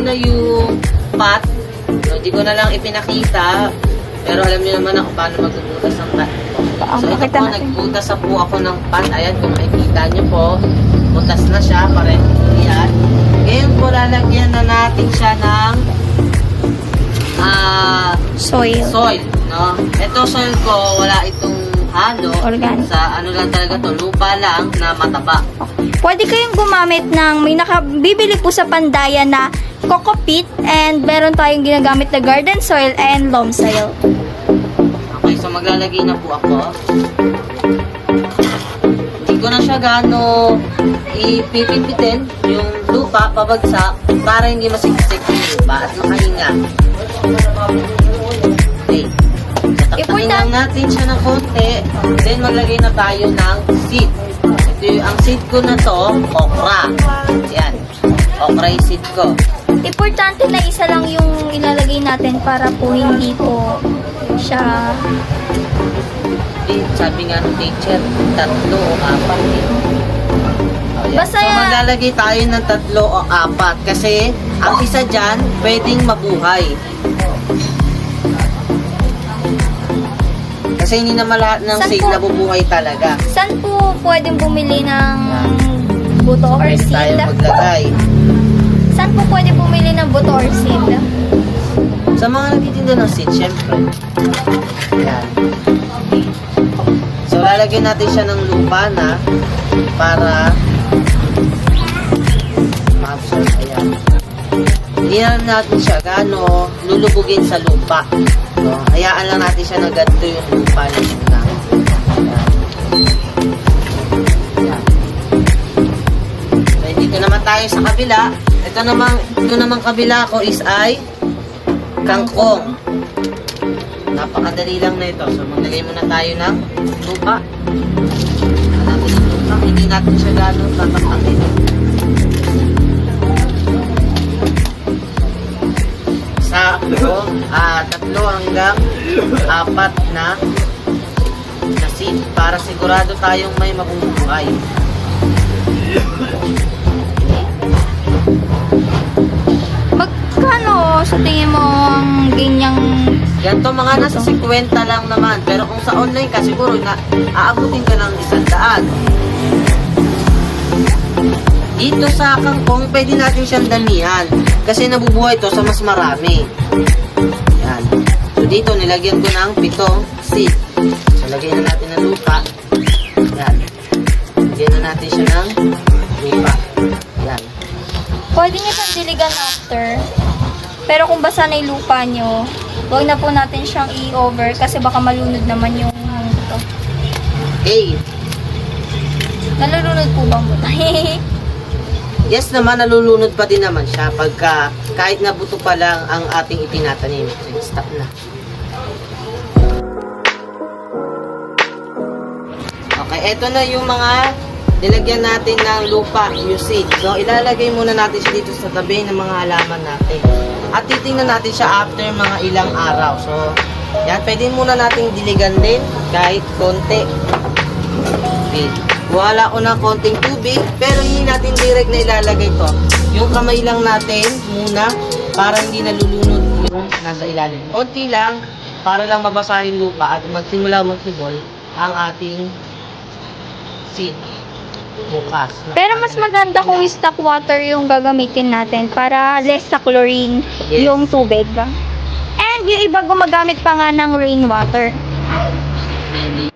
na yung pot. So, hindi ko na lang ipinakita. Pero alam niyo naman ako paano magbubutas ng pot. So, ito po, nagbutas na po ako ng pot. Ayan, kung makikita niyo po, butas na siya. Pareho yan. Ngayon po, lalagyan na natin siya ng soil. No? Ito soil ko, wala itong halo. Organic. Sa ano lang talaga to, lupa lang na mataba. Pwede kayong gumamit ng, may nakabibili po sa Pandayan na coco peat, and meron tayong ginagamit na garden soil and loam soil. Okay, so maglalagay na po ako. Hindi ko na siya gaano ipipipitin yung lupa pabagsak para hindi masiksik yung lupa at makahinga. Okay. Tataktakin lang natin siya ng konti. Then maglagay na tayo ng seed. Ang seed ko na to, okra. Yan. Okra yung seed ko. Importante na isa lang yung ilalagay natin para po hindi po siya... Sabi nga ng teacher, 3 o 4. Basta so maglalagay tayo ng 3 o 4 kasi ang isa dyan pwedeng mabuhay. Kasi hindi naman lahat ng seed nabubuhay talaga. Saan po pwedeng bumili ng buto or Pwede tayo seed? maglagay. Saan po pwede bumili ng buto or seed? Sa mga nagtitinda ng seed, syempre. Yan. So, lalagyan natin siya ng lupa na para ma-absorb. Ayan. Hindi na natin siya gaano lulubugin sa lupa. So, hayaan lang natin siya na ganito yung lupa na muna. Ayan. So, dito naman tayo sa kabila. Ito namang kabila ko is ay kangkong. Napakadali lang na ito. So, maglagay muna tayo ng lupa. Hanapin ang lupa. Hindi natin siya gano'n tataktakin. Sa 3 hanggang 4 na seed para sigurado tayong may mabubuhay. Magkano sa tingin mo ang ganyang... Ganito mga nasa 50 lang naman. Pero kung sa online ka, siguro na aabutin ka ng 100. Dito sa kangkong, pwede natin siyang damihan. Kasi nabubuhay ito sa mas marami. Yan. So dito, nilagyan ko ng 7 seed. So lagyan na natin ng lupa. Yan. Lagyan na natin siya ng lupa. Yan. Pwede nyo siyang diligan after. Pero kung basa na yung lupa nyo, huwag na po natin siyang i-over kasi baka malunod naman yung ito. Okay. Nalulunod po ba muna? Yes naman, nalulunod pa din naman siya pagka kahit na buto pa lang ang ating itinatanim. Stop na. Okay, eto na yung mga nilagyan natin ng lupa, yung seed. So, ilalagay muna natin siya dito sa tabi ng mga halaman natin. At titingnan natin siya after mga ilang araw. So, yan, pwede muna nating diligan din kahit konti. Okay. Wala ko ng konting tubig, pero hindi natin direct na ilalagay to. Yung kamay lang natin muna para hindi nalulunod yung nasa ilalim. Konti lang para lang mabasahin lupa at magsimula magsibol ang ating seed bukas. Pero mas maganda kung stock water yung gagamitin natin para less sa chlorine yung tubig. And yung iba gumagamit pa nga ng rainwater. Hindi